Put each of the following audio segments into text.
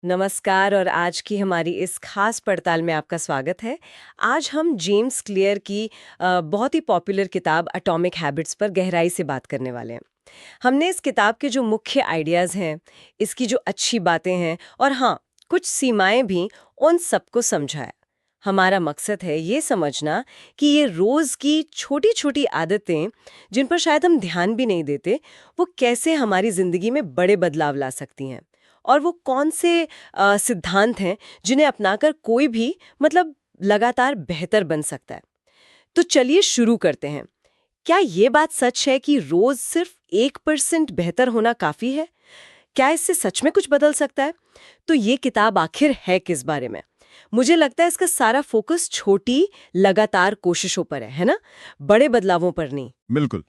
नमस्कार और आज की हमारी इस खास पड़ताल में आपका स्वागत है। आज हम जेम्स क्लियर की बहुत ही पॉपुलर किताब एटॉमिक हैबिट्स पर गहराई से बात करने वाले हैं। हमने इस किताब के जो मुख्य आइडियाज़ हैं, इसकी जो अच्छी बातें हैं और हाँ, कुछ सीमाएं भी, उन सबको समझा है। हमारा मकसद है ये समझना कि ये रोज़ की छोटी-छोटी आदतें, जिन पर शायद हम ध्यान भी नहीं देते, वो कैसे हमारी ज़िंदगी में बड़े बदलाव ला सकती हैं। और वो कौन से सिद्धांत हैं जिन्हें अपनाकर कोई भी मतलब लगातार बेहतर बन सकता है। तो चलिए शुरू करते हैं। क्या ये बात सच है कि रोज सिर्फ 1% बेहतर होना काफी है? क्या इससे सच में कुछ बदल सकता है? तो ये किताब आखिर है किस बारे में? मुझे लगता है इसका सारा फोकस छोटी लगातार कोशिशों पर है ना? बड़े बदलावों पर नहीं। बिल्कुल।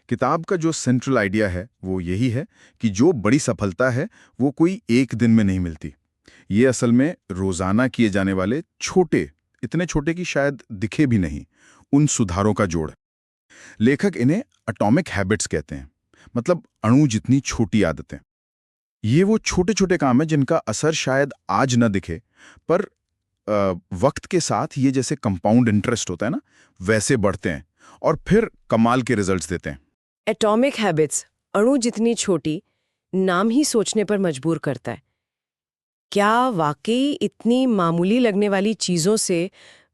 किताब का जो सेंट्रल आइडिया है वो यही है कि जो बड़ी सफलता है वो कोई एक दिन में नहीं मिलती। ये असल में रोजाना किए जाने वाले छोटे, इतने छोटे कि शायद दिखे भी नहीं, उन सुधारों का जोड़ है। लेखक इन्हें एटॉमिक हैबिट्स कहते हैं, मतलब अणु जितनी छोटी आदतें। ये वो छोटे छोटे काम हैं जिनका असर शायद आज न दिखे, पर वक्त के साथ ये जैसे कंपाउंड इंटरेस्ट होता है ना, वैसे बढ़ते हैं और फिर कमाल के रिजल्ट्स देते हैं। एटॉमिक हैबिट्स, अणु जितनी छोटी, नाम ही सोचने पर मजबूर करता है। क्या वाकई इतनी मामूली लगने वाली चीज़ों से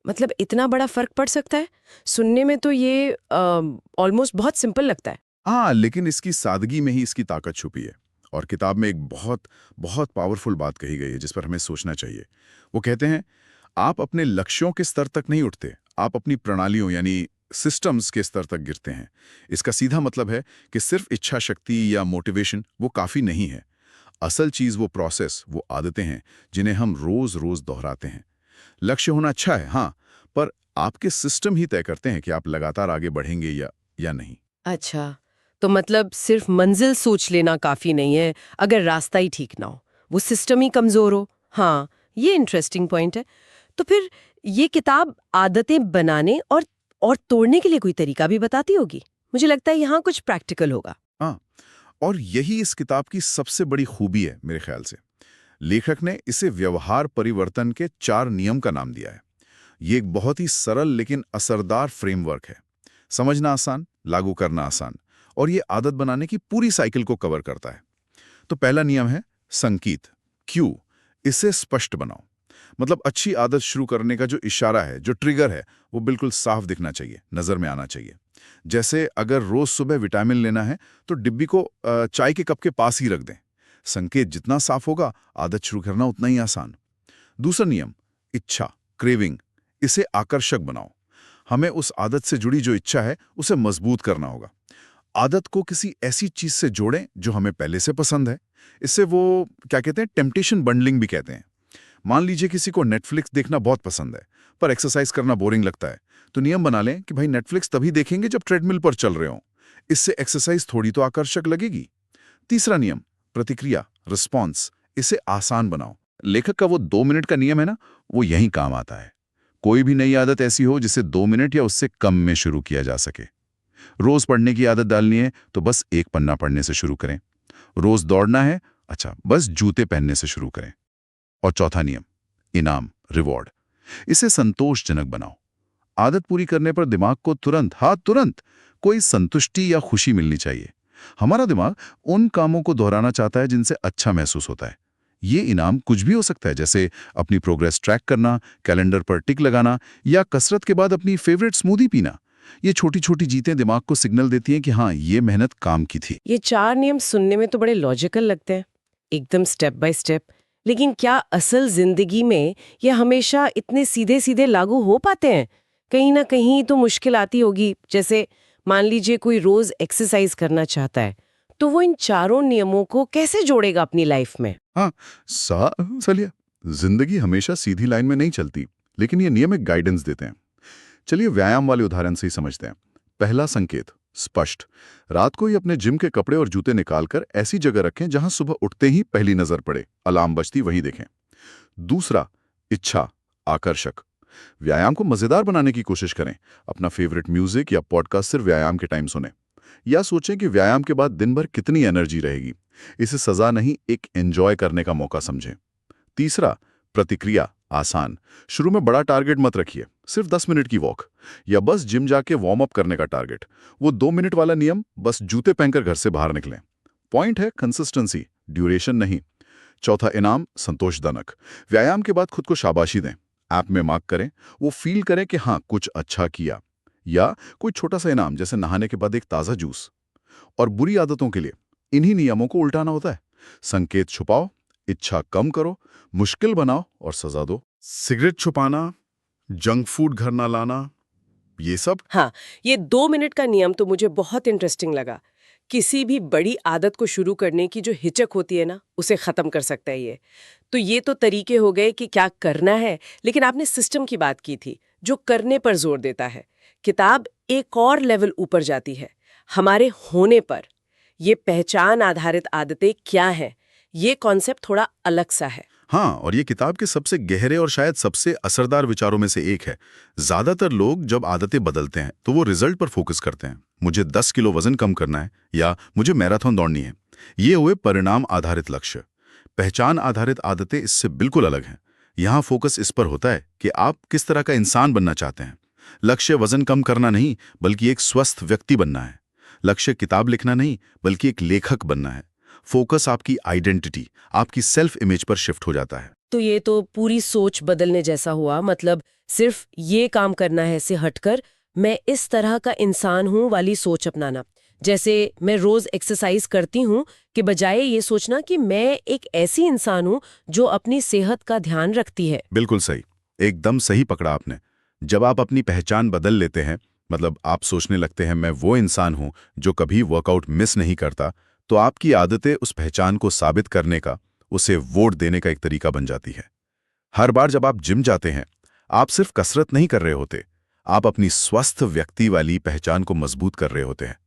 मतलब इतना बड़ा फ़र्क पड़ सकता है? सुनने में तो ये ऑलमोस्ट बहुत सिंपल लगता है। हाँ, लेकिन इसकी सादगी में ही इसकी ताकत छुपी है। और किताब में एक बहुत बहुत पावरफुल बात कही गई है जिस पर हमें सोचना चाहिए। वो कहते हैं, आप अपने लक्ष्यों के स्तर तक नहीं उठते, आप अपनी प्रणालियों यानी सिस्टम्स के स्तर तक गिरते हैं। इसका सीधा मतलब है कि सिर्फ इच्छा शक्ति या मोटिवेशन वो काफ़ी नहीं है। असल चीज़ वो प्रोसेस, वो आदतें हैं जिन्हें हम रोज़ रोज़ दोहराते हैं। लक्ष्य होना अच्छा है, हाँ, पर आपके सिस्टम ही तय करते हैं कि आप लगातार आगे बढ़ेंगे या नहीं। अच्छा, तो मतलब सिर्फ मंजिल सोच लेना काफ़ी नहीं है, अगर रास्ता ही ठीक ना हो, वो सिस्टम ही कमज़ोर हो। हाँ, ये इंटरेस्टिंग पॉइंट है। तो फिर ये किताब आदतें बनाने और तोड़ने के लिए कोई तरीका भी बताती होगी? मुझे लगता है यहाँ कुछ प्रैक्टिकल होगा। हाँ, और यही इस किताब की सबसे बड़ी खूबी है मेरे ख्याल से। लेखक ने इसे व्यवहार परिवर्तन के 4 नियम का नाम दिया है। ये एक बहुत ही सरल लेकिन असरदार फ्रेमवर्क है। समझना आसान, लागू करना आसान, और ये आदत बनाने की पूरी साइकिल को कवर करता है। तो पहला नियम है संकेत, क्यू। इसे स्पष्ट बनाओ। मतलब अच्छी आदत शुरू करने का जो इशारा है, जो ट्रिगर है, वो बिल्कुल साफ दिखना चाहिए, नजर में आना चाहिए। जैसे अगर रोज सुबह विटामिन लेना है तो डिब्बी को चाय के कप के पास ही रख दें। संकेत जितना साफ होगा, आदत शुरू करना उतना ही आसान। दूसरा नियम, इच्छा, क्रेविंग। इसे आकर्षक बनाओ। हमें उस आदत से जुड़ी जो इच्छा है उसे मजबूत करना होगा। आदत को किसी ऐसी चीज से जोड़ें जो हमें पहले से पसंद है। इससे वो क्या कहते हैं, टेम्पटेशन बंडलिंग भी कहते हैं। मान लीजिए किसी को नेटफ्लिक्स देखना बहुत पसंद है, पर एक्सरसाइज करना बोरिंग लगता है, तो नियम बना लें कि भाई नेटफ्लिक्स तभी देखेंगे जब ट्रेडमिल पर चल रहे हों। इससे एक्सरसाइज थोड़ी तो आकर्षक लगेगी। तीसरा नियम, प्रतिक्रिया, रिस्पॉन्स। इसे आसान बनाओ। लेखक का वो 2 मिनट का नियम है ना, वो यही काम आता है। कोई भी नई आदत ऐसी हो जिसे 2 मिनट या उससे कम में शुरू किया जा सके। रोज पढ़ने की आदत डालनी है तो बस एक पन्ना पढ़ने से शुरू करें। रोज दौड़ना है, अच्छा, बस जूते पहनने से शुरू करें। और चौथा नियम, इनाम, रिवॉर्ड। इसे संतोषजनक बनाओ। आदत पूरी करने पर दिमाग को तुरंत, हाँ तुरंत, कोई संतुष्टि या खुशी मिलनी चाहिए। हमारा दिमाग उन कामों को दोहराना चाहता है जिनसे अच्छा महसूस होता है। ये इनाम कुछ भी हो सकता है, जैसे अपनी प्रोग्रेस ट्रैक करना, कैलेंडर पर टिक लगाना, या कसरत के बाद अपनी फेवरेट स्मूदी पीना। ये छोटी छोटी जीतें दिमाग को सिग्नल देती हैं कि हाँ, ये मेहनत काम की थी। ये 4 नियम सुनने में तो बड़े लॉजिकल लगते हैं, एकदम स्टेप बाय स्टेप। लेकिन क्या असल जिंदगी में ये हमेशा इतने सीधे सीधे लागू हो पाते हैं? कहीं ना कहीं तो मुश्किल आती होगी। जैसे मान लीजिए कोई रोज एक्सरसाइज करना चाहता है, तो वो इन चारों नियमों को कैसे जोड़ेगा अपनी लाइफ में? हाँ, चलिए, जिंदगी हमेशा सीधी लाइन में नहीं चलती, लेकिन ये नियम एक गाइडेंस देते हैं। चलिए व्यायाम वाले उदाहरण से ही समझते हैं। पहला संकेत, स्पष्ट। रात को ही अपने जिम के कपड़े और जूते निकालकर ऐसी जगह रखें जहां सुबह उठते ही पहली नजर पड़े, अलार्म बजती वहीं देखें। दूसरा, इच्छा, आकर्षक। व्यायाम को मजेदार बनाने की कोशिश करें। अपना फेवरेट म्यूजिक या पॉडकास्ट सिर्फ व्यायाम के टाइम सुने, या सोचें कि व्यायाम के बाद दिन भर कितनी एनर्जी रहेगी। इसे सजा नहीं, एक एंजॉय करने का मौका समझें। तीसरा, प्रतिक्रिया आसान। शुरू में बड़ा टारगेट मत रखिए, सिर्फ 10 मिनट की वॉक या बस जिम जाके वार्म अप करने का टारगेट। वो 2 मिनट वाला नियम, बस जूते पहनकर घर से बाहर निकलें। पॉइंट है कंसिस्टेंसी, ड्यूरेशन नहीं। चौथा इनाम संतोषजनक। व्यायाम के बाद खुद को शाबाशी दें, ऐप में मार्क करें, वो फील करें कि हाँ कुछ अच्छा किया। या कोई छोटा सा इनाम जैसे नहाने के बाद एक ताज़ा जूस। और बुरी आदतों के लिए इन्हीं नियमों को उल्टाना होता है। संकेत छुपाओ, इच्छा कम करो, मुश्किल बनाओ और सजा दो। सिगरेट छुपाना, जंक फूड घर ना लाना, ये सब। हाँ, ये 2 मिनट का नियम तो मुझे बहुत इंटरेस्टिंग लगा। किसी भी बड़ी आदत को शुरू करने की जो हिचक होती है ना, उसे खत्म कर सकता है ये। तो ये तो तरीके हो गए कि क्या करना है, लेकिन आपने सिस्टम की बात की थी, जो करने पर जोर देता है। किताब एक और लेवल ऊपर जाती है, हमारे होने पर। ये पहचान आधारित आदतें क्या हैं, ये कॉन्सेप्ट थोड़ा अलग सा है। हाँ, और ये किताब के सबसे गहरे और शायद सबसे असरदार विचारों में से एक है। ज्यादातर लोग जब आदतें बदलते हैं तो वो रिजल्ट पर फोकस करते हैं। मुझे 10 किलो वजन कम करना है या मुझे मैराथन दौड़नी है। ये हुए परिणाम आधारित लक्ष्य। पहचान आधारित आदतें इससे बिल्कुल अलग हैं। यहाँ फोकस इस पर होता है कि आप किस तरह का इंसान बनना चाहते हैं। लक्ष्य वजन कम करना नहीं, बल्कि एक स्वस्थ व्यक्ति बनना है। लक्ष्य किताब लिखना नहीं, बल्कि एक लेखक बनना है। फोकस आपकी आइडेंटिटी, आपकी सेल्फ इमेज पर शिफ्ट हो जाता है। तो ये तो पूरी सोच बदलने जैसा हुआ। मतलब सिर्फ ये काम करना है से हटकर मैं इस तरह का इंसान हूं वाली सोच अपनाना। जैसे मैं रोज एक्सरसाइज करती हूं के बजाय ये सोचना कि मैं एक ऐसी इंसान हूं जो अपनी सेहत का ध्यान रखती है। बिल्कुल सही, एकदम सही पकड़ा आपने। जब आप अपनी पहचान बदल लेते हैं, मतलब आप सोचने लगते हैं मैं वो इंसान हूं जो कभी वर्कआउट मिस नहीं करता, तो आपकी आदतें उस पहचान को साबित करने का, उसे वोट देने का एक तरीका बन जाती है। हर बार जब आप जिम जाते हैं, आप सिर्फ कसरत नहीं कर रहे होते, आप अपनी स्वस्थ व्यक्ति वाली पहचान को मजबूत कर रहे होते हैं।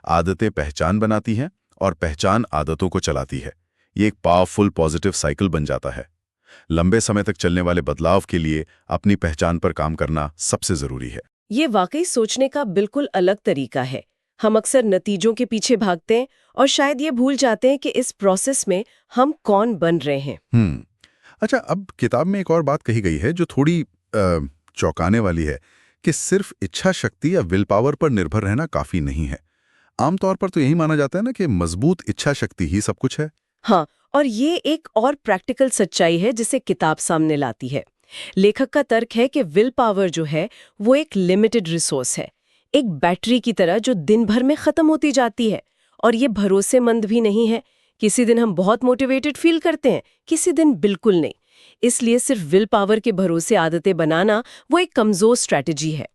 आदतें पहचान बनाती हैं और पहचान आदतों को चलाती है। ये एक पावरफुल पॉजिटिव साइकिल बन जाता है। लंबे समय तक चलने वाले बदलाव के लिए अपनी पहचान पर काम करना सबसे जरूरी है। ये वाकई सोचने का बिल्कुल अलग तरीका है। हम अक्सर नतीजों के पीछे भागते हैं और शायद ये भूल जाते हैं कि इस प्रोसेस में हम कौन बन रहे हैं। अच्छा, अब किताब में एक और बात कही गई है जो थोड़ी चौंकाने वाली है, कि सिर्फ इच्छा शक्ति या विल पावर पर निर्भर रहना काफी नहीं है। आमतौर पर तो यही माना जाता है ना कि मजबूत इच्छा शक्ति ही सब कुछ है। हाँ, और ये एक और प्रैक्टिकल सच्चाई है जिसे किताब सामने लाती है। लेखक का तर्क है कि विल पावर जो है वो एक लिमिटेड रिसोर्स है, एक बैटरी की तरह जो दिन भर में खत्म होती जाती है। और ये भरोसेमंद भी नहीं है। किसी दिन हम बहुत मोटिवेटेड फील करते हैं, किसी दिन बिल्कुल नहीं। इसलिए सिर्फ विल पावर के भरोसे आदतें बनाना वो एक कमजोर स्ट्रैटेजी है।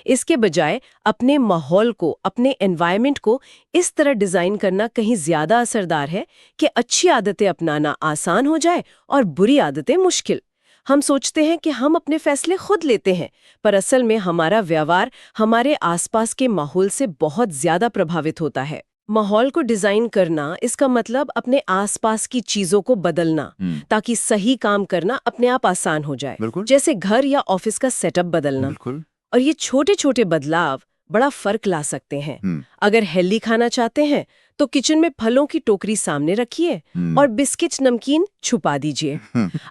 इसके बजाय अपने माहौल को, अपने एनवायरनमेंट को इस तरह डिजाइन करना कहीं ज्यादा असरदार है कि अच्छी आदतें अपनाना आसान हो जाए और बुरी आदतें मुश्किल। हम सोचते हैं कि हम अपने फैसले खुद लेते हैं, पर असल में हमारा व्यवहार हमारे आसपास के माहौल से बहुत ज्यादा प्रभावित होता है। माहौल को डिजाइन करना, इसका मतलब अपने आसपास की चीजों को बदलना, ताकि सही काम करना अपने आप आसान हो जाए। जैसे घर या ऑफिस का सेटअप बदलना। और ये छोटे छोटे बदलाव बड़ा फर्क ला सकते हैं। अगर हेल्दी खाना चाहते हैं तो किचन में फलों की टोकरी सामने रखिए और बिस्किट नमकीन छुपा दीजिए।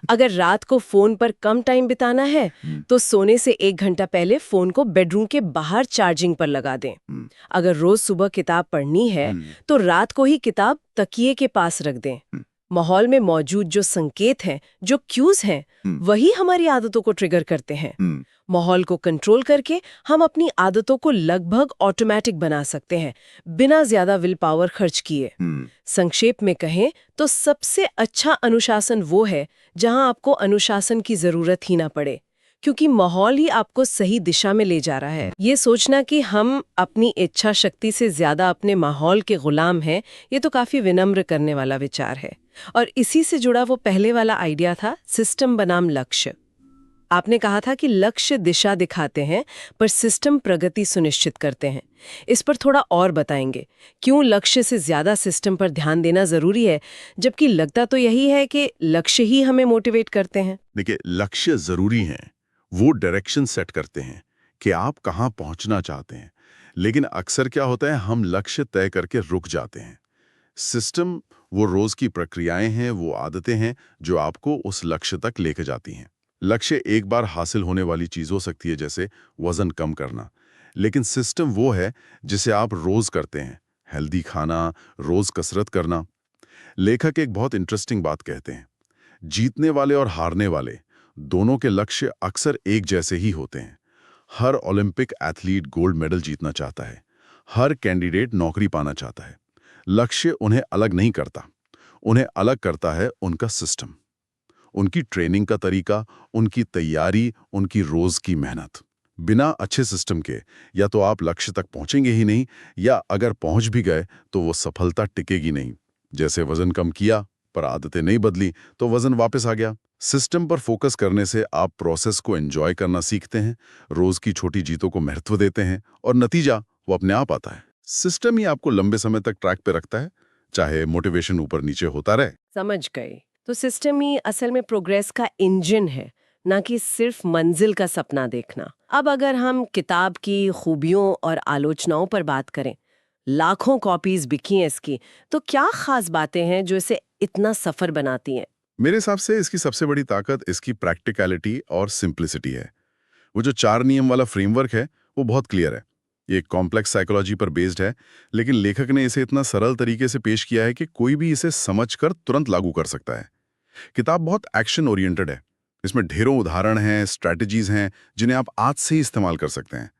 अगर रात को फोन पर कम टाइम बिताना है तो सोने से 1 घंटा पहले फोन को बेडरूम के बाहर चार्जिंग पर लगा दें। अगर रोज सुबह किताब पढ़नी है तो रात को ही किताब तकिए के पास रख दें। माहौल में मौजूद जो संकेत हैं, जो क्यूज हैं, वही हमारी आदतों को ट्रिगर करते हैं। माहौल को कंट्रोल करके हम अपनी आदतों को लगभग ऑटोमेटिक बना सकते हैं, बिना ज्यादा विल पावर खर्च किए। संक्षेप में कहें तो सबसे अच्छा अनुशासन वो है जहां आपको अनुशासन की जरूरत ही ना पड़े, क्योंकि माहौल ही आपको सही दिशा में ले जा रहा है। ये सोचना कि हम अपनी इच्छा शक्ति से ज्यादा अपने माहौल के गुलाम हैं, ये तो काफी विनम्र करने वाला विचार है। और इसी से जुड़ा वो पहले वाला आइडिया था, सिस्टम बनाम लक्ष्य। आपने कहा था कि लक्ष्य दिशा दिखाते हैं पर सिस्टम प्रगति सुनिश्चित करते हैं। इस पर थोड़ा और बताएंगे, क्यों लक्ष्य से ज्यादा सिस्टम पर ध्यान देना जरूरी है, जबकि लगता तो यही है कि लक्ष्य ही हमें मोटिवेट करते हैं। देखिए, लक्ष्य जरूरी हैं, वो डायरेक्शन सेट करते हैं कि आप कहाँ पहुंचना चाहते हैं। लेकिन अक्सर क्या होता है, हम लक्ष्य तय करके रुक जाते हैं। सिस्टम वो रोज की प्रक्रियाएं हैं, वो आदतें हैं जो आपको उस लक्ष्य तक लेके जाती हैं। लक्ष्य एक बार हासिल होने वाली चीज हो सकती है, जैसे वजन कम करना, लेकिन सिस्टम वो है जिसे आप रोज करते हैं। हेल्दी खाना, रोज कसरत करना। लेखक एक बहुत इंटरेस्टिंग बात कहते हैं, जीतने वाले और हारने वाले दोनों के लक्ष्य अक्सर एक जैसे ही होते हैं। हर ओलंपिक एथलीट गोल्ड मेडल जीतना चाहता है, हर कैंडिडेट नौकरी पाना चाहता है। लक्ष्य उन्हें अलग नहीं करता, उन्हें अलग करता है उनका सिस्टम, उनकी ट्रेनिंग का तरीका, उनकी तैयारी, उनकी रोज की मेहनत। बिना अच्छे सिस्टम के या तो आप लक्ष्य तक पहुंचेंगे ही नहीं, या अगर पहुंच भी गए तो वो सफलता टिकेगी नहीं। जैसे वजन कम किया पर आदतें नहीं बदली तो वजन वापस आ गया। सिस्टम पर फोकस करने से आप प्रोसेस को एंजॉय करना सीखते हैं, रोज की छोटी जीतों को महत्व देते हैं और नतीजा वो अपने आप आता है। सिस्टम ही आपको लंबे समय तक ट्रैक पे रखता है, चाहे मोटिवेशन ऊपर नीचे होता रहे। समझ गए। तो सिस्टम ही असल में प्रोग्रेस का इंजन है, ना कि सिर्फ मंजिल का सपना देखना। अब अगर हम किताब की खूबियों और आलोचनाओं पर बात करें, लाखों कॉपीज बिकी हैं इसकी, तो क्या खास बातें हैं जो इसे इतना सफर बनाती हैं? मेरे हिसाब से इसकी सबसे बड़ी ताकत इसकी प्रैक्टिकलिटी और सिंप्लिसिटी है। वो जो 4 नियम वाला फ्रेमवर्क है, वो बहुत क्लियर है। ये कॉम्प्लेक्स साइकोलॉजी पर बेस्ड है, लेकिन लेखक ने इसे इतना सरल तरीके से पेश किया है कि कोई भी इसे समझकर तुरंत लागू कर सकता है। किताब बहुत एक्शन ओरिएंटेड है। इसमें ढेरों उदाहरण हैं, स्ट्रैटेजीज हैं, जिन्हें आप आज से ही इस्तेमाल कर सकते हैं।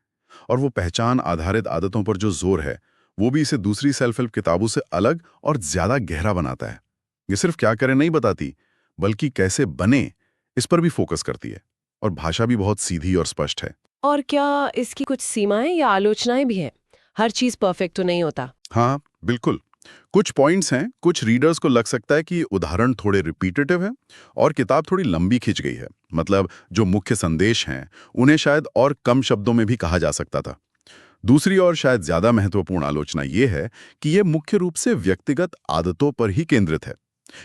और वो पहचान आधारित आदतों पर जो जोर है, वो भी इसे दूसरी सेल्फ हेल्प किताबों से अलग और ज्यादा गहरा बनाता है। ये सिर्फ क्या करें नहीं बताती, बल्कि कैसे बने, इस पर भी फोकस करती है। और भाषा भी बहुत सीधी और स्पष्ट है। और क्या इसकी कुछ सीमाएं या आलोचनाएं भी हैं? हर चीज परफेक्ट तो नहीं होता। हाँ, बिल्कुल। कुछ पॉइंट्स हैं, कुछ रीडर्स को लग सकता है कि उदाहरण थोड़े रिपीटेटिव हैं और किताब थोड़ी लंबी खिंच गई है। मतलब जो मुख्य संदेश हैं, उन्हें शायद और कम शब्दों में भी कहा जा सकता था। दूसरी और शायद ज्यादा महत्वपूर्ण आलोचना ये है कि ये मुख्य रूप से व्यक्तिगत आदतों पर ही केंद्रित है।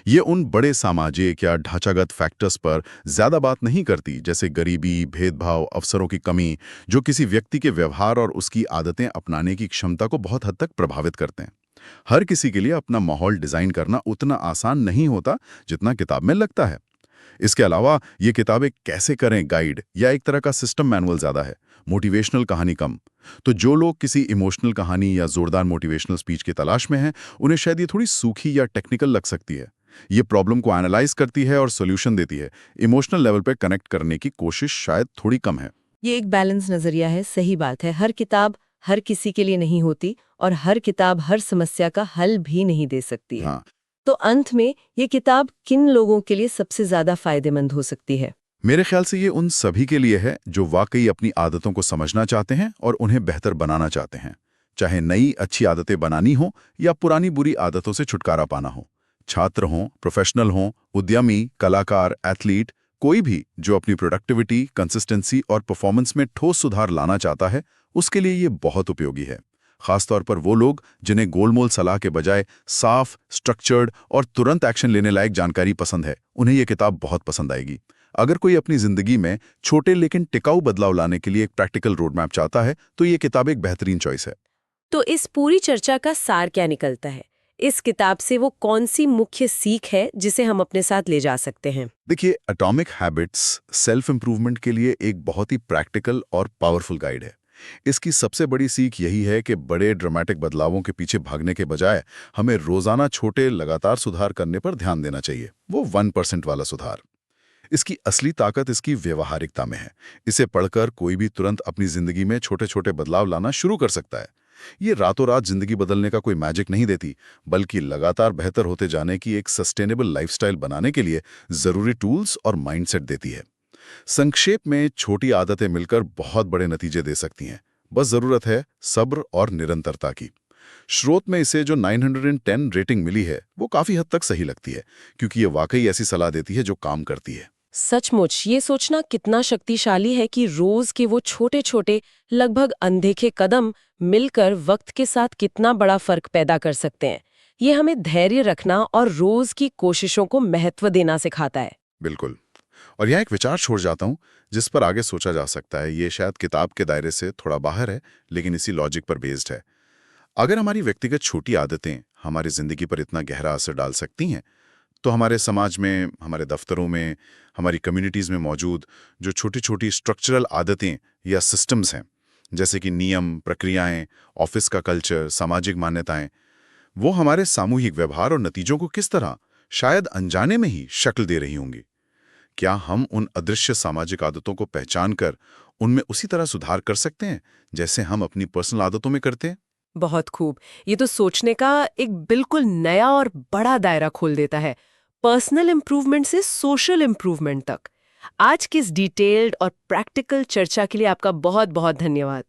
ये उन बड़े सामाजिक या ढांचागत फैक्टर्स पर ज्यादा बात नहीं करती, जैसे गरीबी, भेदभाव, अवसरों की कमी, जो किसी व्यक्ति के व्यवहार और उसकी आदतें अपनाने की क्षमता को बहुत हद तक प्रभावित करते हैं। हर किसी के लिए अपना माहौल डिजाइन करना उतना आसान नहीं होता जितना किताब में लगता है। इसके अलावा ये किताब एक कैसे करें गाइड या एक तरह का सिस्टम मैनुअल ज्यादा है, मोटिवेशनल कहानी कम। तो जो लोग किसी इमोशनल कहानी या जोरदार मोटिवेशनल स्पीच की तलाश में हैं, उन्हें शायद ये थोड़ी सूखी या टेक्निकल लग सकती है। ये प्रॉब्लम को एनालाइज करती है और सॉल्यूशन देती है। इमोशनल लेवल पे कनेक्ट करने की कोशिश शायद थोड़ी कम है। ये एक बैलेंस नजरिया है, सही बात है। हर किताब हर किसी के लिए नहीं होती और हर किताब हर समस्या का हल भी नहीं दे सकती है। हाँ, तो अंत में ये किताब किन लोगों के लिए सबसे ज्यादा फायदेमंद हो सकती है? मेरे ख्याल से ये उन सभी के लिए है जो वाकई अपनी आदतों को समझना चाहते हैं और उन्हें बेहतर बनाना चाहते हैं। चाहे नई अच्छी आदतें बनानी हो या पुरानी बुरी आदतों से छुटकारा पाना हो। छात्र हों, प्रोफेशनल हों, उद्यमी, कलाकार, एथलीट, कोई भी जो अपनी प्रोडक्टिविटी, कंसिस्टेंसी और परफॉर्मेंस में ठोस सुधार लाना चाहता है, उसके लिए ये बहुत उपयोगी है। खासतौर पर वो लोग जिन्हें गोलमोल सलाह के बजाय साफ, स्ट्रक्चर्ड और तुरंत एक्शन लेने लायक जानकारी पसंद है, उन्हें ये किताब बहुत पसंद आएगी। अगर कोई अपनी जिंदगी में छोटे लेकिन टिकाऊ बदलाव लाने के लिए एक प्रैक्टिकल रोड मैप चाहता है, तो ये किताब एक बेहतरीन चॉइस है। तो इस पूरी चर्चा का सार क्या निकलता है? इस किताब से वो कौन सी मुख्य सीख है जिसे हम अपने साथ ले जा सकते हैं? देखिए, एटॉमिक हैबिट्स सेल्फ इंप्रूवमेंट के लिए एक बहुत ही प्रैक्टिकल और पावरफुल गाइड है। इसकी सबसे बड़ी सीख यही है कि बड़े ड्रामेटिक बदलावों के पीछे भागने के बजाय हमें रोजाना छोटे लगातार सुधार करने पर ध्यान देना चाहिए, वो 1% वाला सुधार। इसकी असली ताकत इसकी व्यवहारिकता में है। इसे पढ़कर कोई भी तुरंत अपनी जिंदगी में छोटे छोटे बदलाव लाना शुरू कर सकता है। ये रातों रात जिंदगी बदलने का कोई मैजिक नहीं देती, बल्कि लगातार बेहतर होते जाने की एक सस्टेनेबल लाइफस्टाइल बनाने के लिए जरूरी टूल्स और माइंडसेट देती है। संक्षेप में, छोटी आदतें मिलकर बहुत बड़े नतीजे दे सकती हैं। बस जरूरत है सब्र और निरंतरता की। स्रोत में इसे जो 910 रेटिंग मिली है, वो काफी हद तक सही लगती है, क्योंकि ये वाकई ऐसी सलाह देती है जो काम करती है। सचमुच ये सोचना कितना शक्तिशाली है कि रोज के वो छोटे छोटे लगभग अनदेखे कदम मिलकर वक्त के साथ कितना बड़ा फर्क पैदा कर सकते हैं। ये हमें धैर्य रखना और रोज की कोशिशों को महत्व देना सिखाता है। बिल्कुल। और यह एक विचार छोड़ जाता हूं जिस पर आगे सोचा जा सकता है। ये शायद किताब के दायरे से थोड़ा बाहर है, लेकिन इसी लॉजिक पर बेस्ड है। अगर हमारी व्यक्तिगत छोटी आदतें हमारी जिंदगी पर इतना गहरा असर डाल सकती हैं, तो हमारे समाज में, हमारे दफ्तरों में, हमारी कम्युनिटीज़ में मौजूद जो छोटी छोटी स्ट्रक्चरल आदतें या सिस्टम्स हैं, जैसे कि नियम, प्रक्रियाएं, ऑफिस का कल्चर, सामाजिक मान्यताएं, वो हमारे सामूहिक व्यवहार और नतीजों को किस तरह, शायद अनजाने में ही, शक्ल दे रही होंगी। क्या हम उन अदृश्य सामाजिक आदतों को पहचान कर उनमें उसी तरह सुधार कर सकते हैं जैसे हम अपनी पर्सनल आदतों में करते हैं? बहुत खूब। ये तो सोचने का एक बिल्कुल नया और बड़ा दायरा खोल देता है, पर्सनल इम्प्रूवमेंट से सोशल इम्प्रूवमेंट तक। आज की इस डिटेल्ड और प्रैक्टिकल चर्चा के लिए आपका बहुत बहुत धन्यवाद।